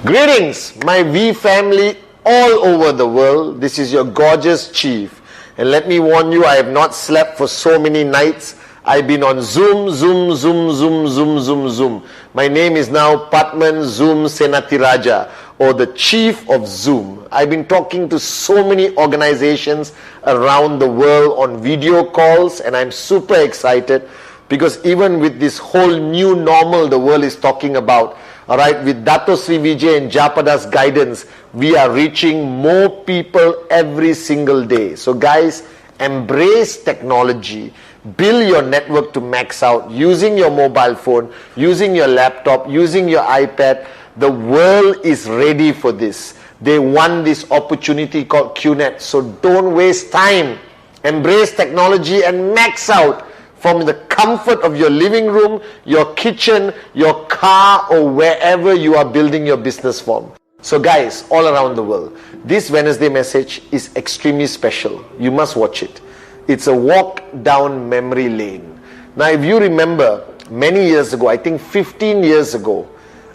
Greetings, my V family all over the world. This is your gorgeous chief. And let me warn you, I have not slept for so many nights. I've been on Zoom. My name is now Bاتمان Zoom Seinatiraja, or the chief of Zoom. I've been talking to so many organizations around the world on video calls, and I'm super excited because even with this whole new normal the world is talking about, alright, with Dato Sri Vijay and Japada's guidance, we are reaching more people every single day. So guys, embrace technology. Build your network to max out using your mobile phone, using your laptop, using your iPad. The world is ready for this. They want this opportunity called QNet. So don't waste time. Embrace technology and max out from the comfort of your living room, your kitchen, your car, or wherever you are building your business from. So guys, all around the world, this Wednesday message is extremely special. You must watch it. It's a walk down memory lane. Now, if you remember, many years ago, I think 15 years ago,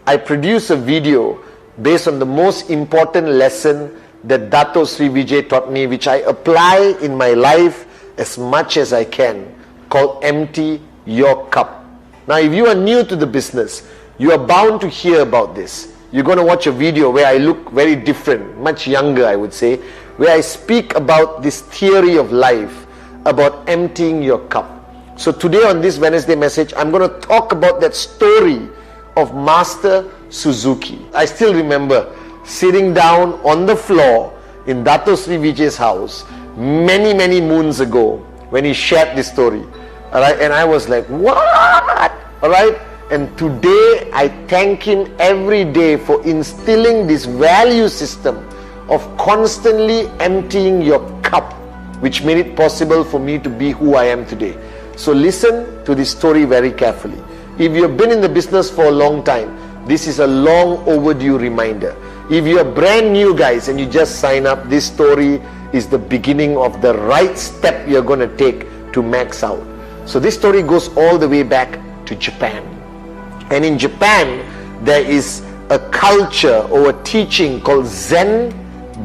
I produced a video based on the most important lesson that Dato Sri Vijay taught me, which I apply in my life as much as I can, called Empty Your Cup. Now, if you are new to the business, you are bound to hear about this. You're going to watch a video where I look very different, much younger, I would say, where I speak about this theory of life, about emptying your cup. So today on this Wednesday message, I'm going to talk about that story of Master Suzuki. I still remember sitting down on the floor in Dato Sri Vijay's house many moons ago when he shared this story. Alright, and I was like, what? Alright, and today I thank him every day for instilling this value system of constantly emptying your cup, which made it possible for me to be who I am today. So listen to this story very carefully. If you have been in the business for a long time, this is a long overdue reminder. If you are brand new, guys, and you just sign up, this story is the beginning of the right step you're going to take to max out. So this story goes all the way back to Japan. And in Japan, there is a culture or a teaching called Zen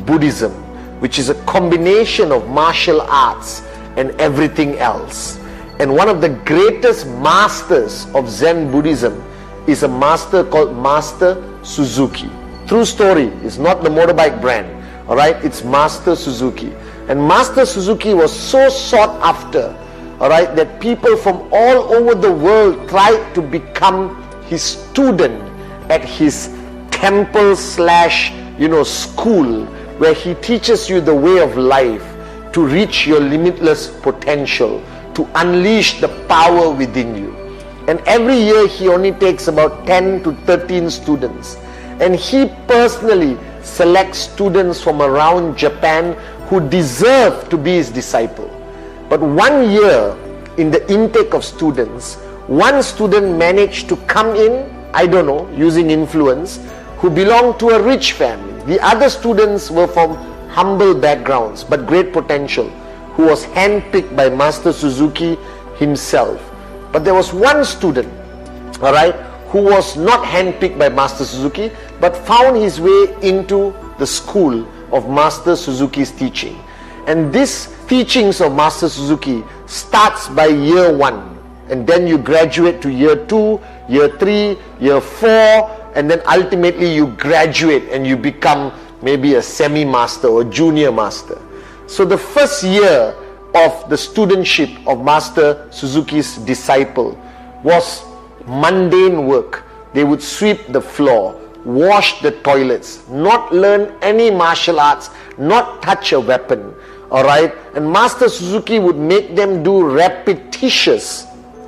Buddhism, which is a combination of martial arts and everything else. And one of the greatest masters of Zen Buddhism is a master called Master Suzuki. True story, it's not the motorbike brand, alright, it's Master Suzuki. And Master Suzuki was so sought after, alright, that people from all over the world tried to become his student at his temple slash, school, where he teaches you the way of life to reach your limitless potential, to unleash the power within you. And every year he only takes about 10 to 13 students. And he personally selects students from around Japan who deserve to be his disciple. But one year in the intake of students, one student managed to come in, I don't know, using influence, who belonged to a rich family. The other students were from humble backgrounds but great potential, who was handpicked by Master Suzuki himself. But there was one student, alright, who was not handpicked by Master Suzuki but found his way into the school of Master Suzuki's teaching. And this teachings of Master Suzuki starts by year 1, and then you graduate to year 2, year 3, year 4, and then ultimately you graduate and you become maybe a semi-master or junior master. So the first year of the studentship of Master Suzuki's disciple was mundane work. They would sweep the floor, wash the toilets, not learn any martial arts, not touch a weapon, alright? And Master Suzuki would make them do repetitious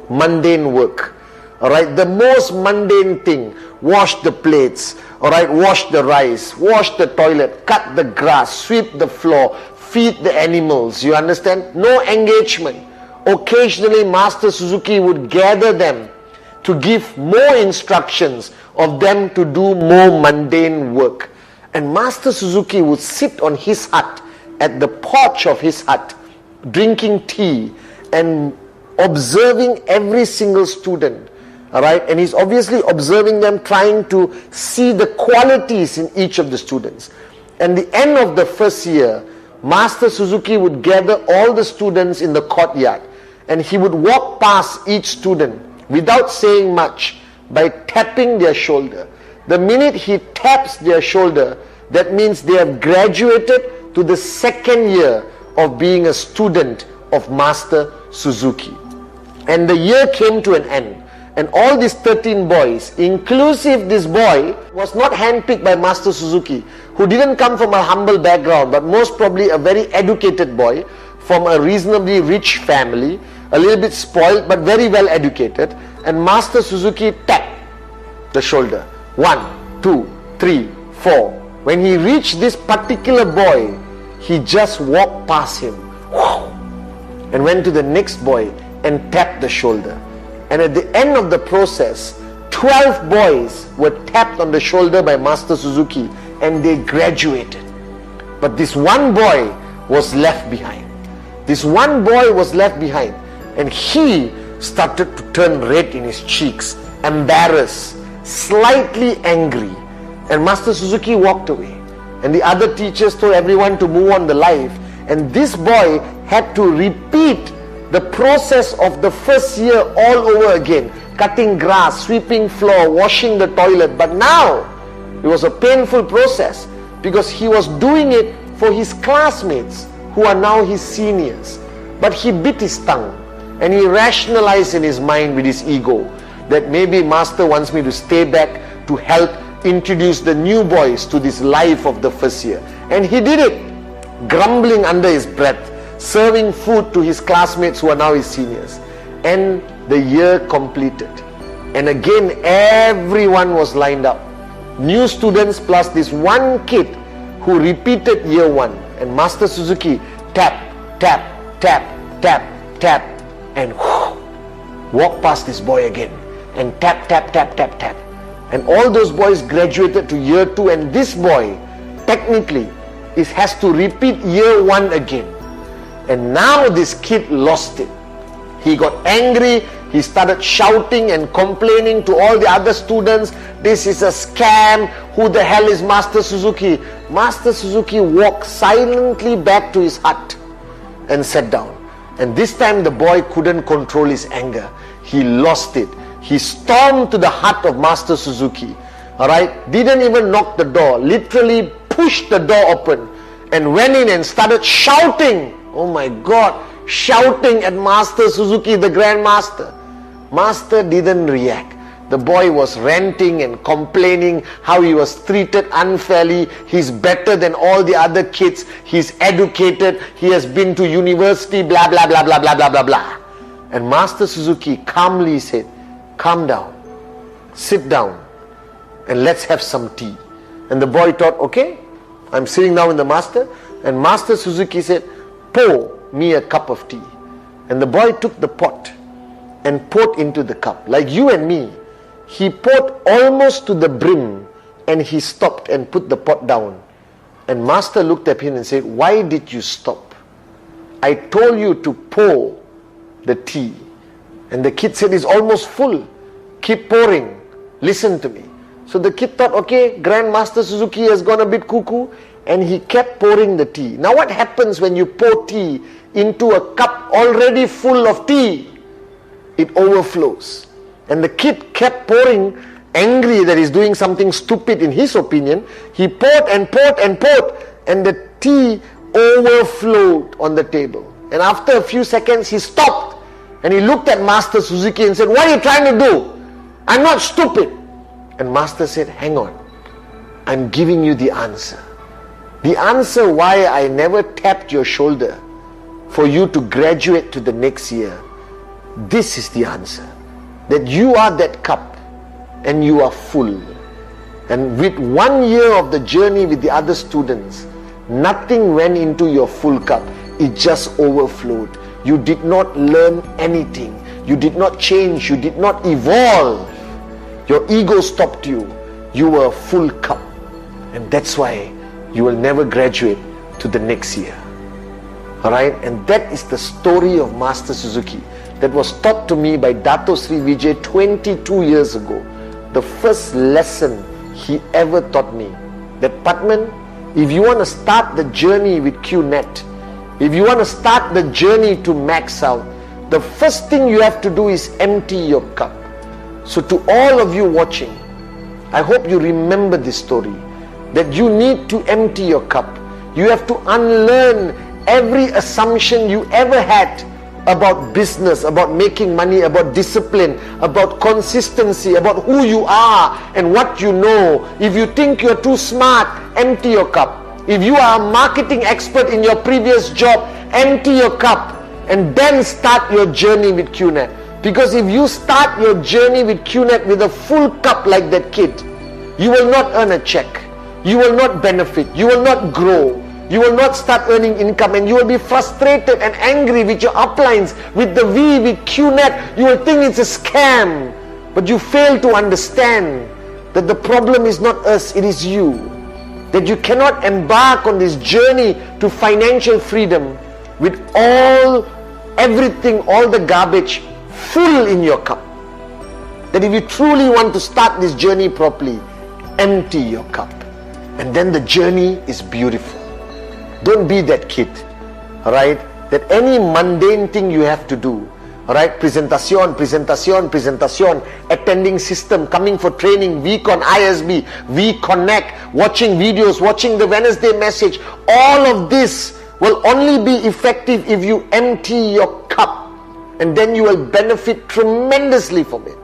mundane work, alright? The most mundane thing: wash the plates, alright, wash the rice, wash the toilet, cut the grass, sweep the floor, feed the animals. You understand? No engagement. Occasionally Master Suzuki would gather them to give more instructions of them to do more mundane work. And Master Suzuki would sit on his hut, at the porch of his hut, drinking tea and observing every single student. Alright, and he's obviously observing them, trying to see the qualities in each of the students. And the end of the first year, Master Suzuki would gather all the students in the courtyard, and he would walk past each student without saying much by tapping their shoulder. The minute he taps their shoulder, that means they have graduated to the second year of being a student of Master Suzuki. And the year came to an end. And all these 13 boys, inclusive this boy, was not handpicked by Master Suzuki, who didn't come from a humble background, but most probably a very educated boy from a reasonably rich family, a little bit spoiled, but very well educated. And Master Suzuki tapped the shoulder. 1, 2, 3, 4. When he reached this particular boy, he just walked past him and went to the next boy and tapped the shoulder. And at the end of the process, 12 boys were tapped on the shoulder by Master Suzuki, and they graduated. But this one boy was left behind. This one boy was left behind, and he started to turn red in his cheeks, embarrassed, slightly angry. And Master Suzuki walked away. And the other teachers told everyone to move on the life. And this boy had to repeat the process of the first year all over again, cutting grass, sweeping floor, washing the toilet. But now it was a painful process, because he was doing it for his classmates who are now his seniors. But he bit his tongue, and he rationalized in his mind with his ego that maybe Master wants me to stay back to help introduce the new boys to this life of the first year. And he did it, grumbling under his breath, serving food to his classmates who are now his seniors. And the year completed, and again everyone was lined up, new students plus this one kid who repeated year one. And Master Suzuki tap, tap, tap, tap, tap, and walked past this boy again and tap, tap, tap, tap, tap. And all those boys graduated to year 2, and this boy technically has to repeat year 1 again. And now this kid lost it. He got angry. He started shouting and complaining to all the other students. This is a scam. Who the hell is Master Suzuki? Master Suzuki walked silently back to his hut and sat down. And this time the boy couldn't control his anger. He lost it. He stormed to the hut of Master Suzuki. Alright? Didn't even knock the door. Literally pushed the door open and went in and started shouting. Oh my God, shouting at Master Suzuki, the Grandmaster. Master didn't react. The boy was ranting and complaining how he was treated unfairly. He's better than all the other kids. He's educated. He has been to university, blah, blah, blah, blah, blah, blah, blah, blah. And Master Suzuki calmly said, calm down, sit down, and let's have some tea. And the boy thought, okay, I'm sitting down with the master. And Master Suzuki said, pour me a cup of tea. And the boy took the pot and poured into the cup. Like you and me, he poured almost to the brim, and he stopped and put the pot down. And Master looked at him and said, why did you stop? I told you to pour the tea. And the kid said, it's almost full. Keep pouring. Listen to me. So the kid thought, okay, Grandmaster Suzuki has gone a bit cuckoo. And he kept pouring the tea. Now what happens when you pour tea into a cup already full of tea? It overflows. And the kid kept pouring, angry that he's doing something stupid in his opinion. He poured and poured and poured, and the tea overflowed on the table. And after a few seconds he stopped and he looked at Master Suzuki and said, what are you trying to do? I'm not stupid. And Master said, hang on, I'm giving you the answer. The answer why I never tapped your shoulder for you to graduate to the next year. This is the answer. That you are that cup and you are full. And with 1 year of the journey with the other students, nothing went into your full cup. It just overflowed. You did not learn anything. You did not change. You did not evolve. Your ego stopped you. You were a full cup. And that's why you will never graduate to the next year. Alright, and that is the story of Master Suzuki that was taught to me by Dato Sri Vijay 22 years ago. The first lesson he ever taught me, that Patman, if you want to start the journey with QNet, if you want to start the journey to max out, the first thing you have to do is empty your cup. So to all of you watching, I hope you remember this story, that you need to empty your cup. You have to unlearn every assumption you ever had about business, about making money, about discipline, about consistency, about who you are and what you know. If you think you're too smart, empty your cup. If you are a marketing expert in your previous job, empty your cup and then start your journey with QNet. Because if you start your journey with QNet with a full cup like that kid, you will not earn a check. You will not benefit. You will not grow. You will not start earning income, and you will be frustrated and angry with your uplines, with the V, with QNet. You will think it's a scam. But you fail to understand that the problem is not us, it is you. That you cannot embark on this journey to financial freedom with everything, all the garbage full in your cup. That if you truly want to start this journey properly, empty your cup. And then the journey is beautiful. Don't be that kid, alright, that any mundane thing you have to do, alright, presentation, attending system, coming for training, VCon, ISB, VConnect, watching videos, watching the Wednesday message, all of this will only be effective if you empty your cup, and then you will benefit tremendously from it.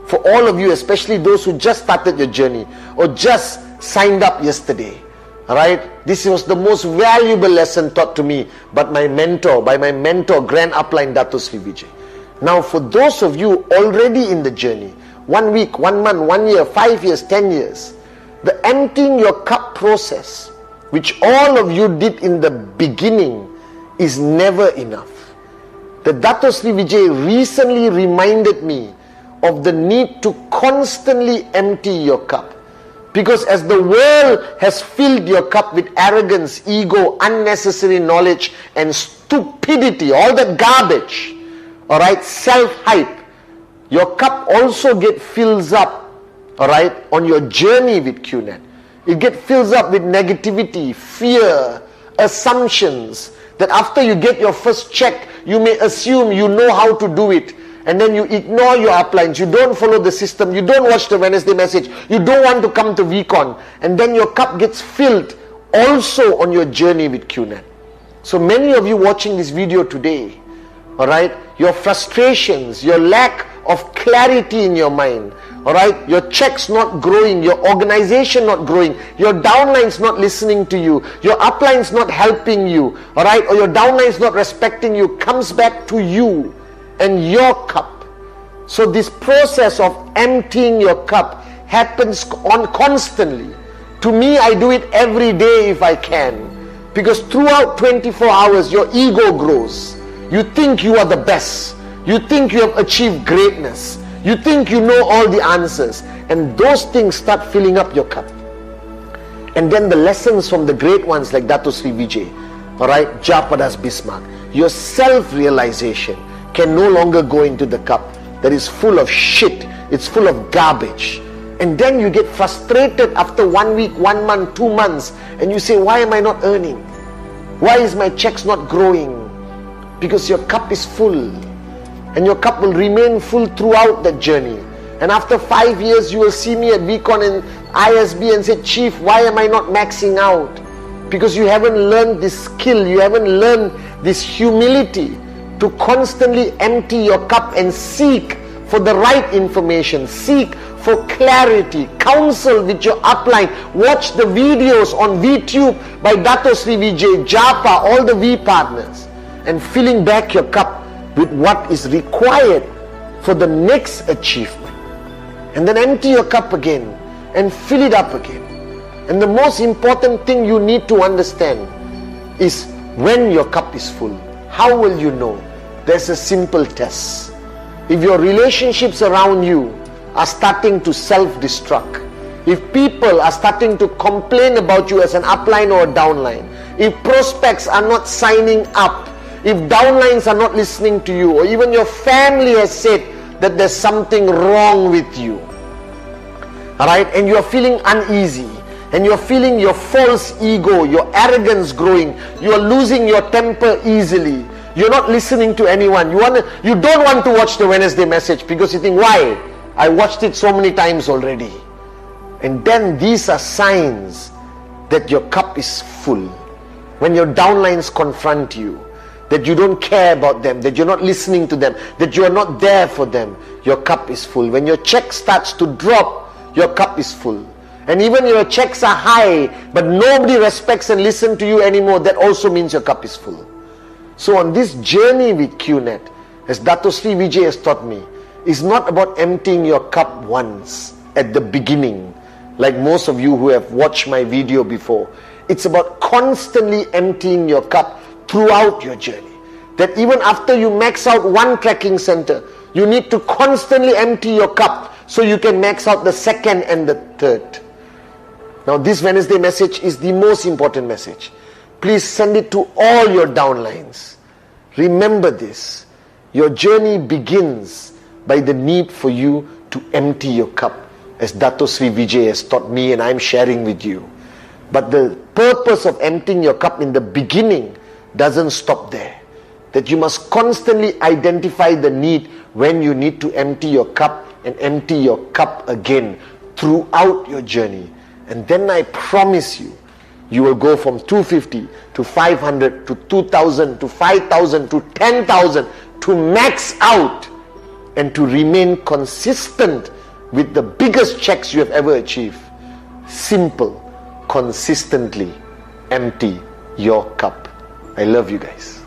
For all of you, especially those who just started your journey or just signed up yesterday, alright, this was the most valuable lesson taught to me by my mentor, Grand Upline Dato Sri Vijay. Now for those of you already in the journey, 1 week, 1 month, 1 year, 5 years, 10 years, the emptying your cup process, which all of you did in the beginning, is never enough. The Dato Sri Vijay recently reminded me of the need to constantly empty your cup. Because as the world has filled your cup with arrogance, ego, unnecessary knowledge and stupidity, all that garbage, alright, self-hype, your cup also fills up, alright, on your journey with QNet. It fills up with negativity, fear, assumptions, that after you get your first check, you may assume you know how to do it. And then you ignore your uplines, you don't follow the system, you don't watch the Wednesday message, you don't want to come to VCon, and then your cup gets filled also on your journey with QNet. So many of you watching this video today, alright, your frustrations, your lack of clarity in your mind, alright, your checks not growing, your organization not growing, your downlines not listening to you, your uplines not helping you, alright, or your downlines not respecting you, comes back to you and your cup. So this process of emptying your cup happens constantly. To me, I do it every day if I can, because throughout 24 hours your ego grows. You think you are the best, you think you have achieved greatness, you think you know all the answers, and those things start filling up your cup. And then the lessons from the great ones like Dato Sri Vijay, alright, Japadas Bismarck, your self-realization can no longer go into the cup that is full of shit, it's full of garbage. And then you get frustrated after 1 week, 1 month, 2 months, and you say, why am I not earning? Why is my checks not growing? Because your cup is full, and your cup will remain full throughout that journey. And after 5 years, you will see me at VCon and ISB and say, Chief, why am I not maxing out? Because you haven't learned this skill, you haven't learned this humility to constantly empty your cup and seek for the right information, seek for clarity, counsel with your upline, watch the videos on VTube by Dato Sri Vijay, Japa, all the V partners, and filling back your cup with what is required for the next achievement. And then empty your cup again and fill it up again. And the most important thing you need to understand is when your cup is full. How will you know? There's a simple test. If your relationships around you are starting to self-destruct, if people are starting to complain about you as an upline or a downline, if prospects are not signing up, if downlines are not listening to you, or even your family has said that there's something wrong with you, alright, and you're feeling uneasy, and you're feeling your false ego, your arrogance growing, you're losing your temper easily, you're not listening to anyone, you don't want to watch the Wednesday message because you think, why? I watched it so many times already. And then these are signs that your cup is full. When your downlines confront you, that you don't care about them, that you're not listening to them, that you are not there for them, your cup is full. When your check starts to drop, your cup is full. And even your checks are high, but nobody respects and listens to you anymore, that also means your cup is full. So on this journey with QNet, as Dato Sri Vijay has taught me, is not about emptying your cup once at the beginning, like most of you who have watched my video before. It's about constantly emptying your cup throughout your journey. That even after you max out one tracking center, you need to constantly empty your cup so you can max out the second and the third. Now this Wednesday message is the most important message. Please send it to all your downlines. Remember this. Your journey begins by the need for you to empty your cup, as Dato Sri Vijay has taught me and I'm sharing with you. But the purpose of emptying your cup in the beginning doesn't stop there. That you must constantly identify the need when you need to empty your cup and empty your cup again throughout your journey. And then I promise you, you will go from 250 to 500 to 2000 to 5000 to 10,000 to max out and to remain consistent with the biggest checks you have ever achieved. Simple, consistently empty your cup. I love you guys.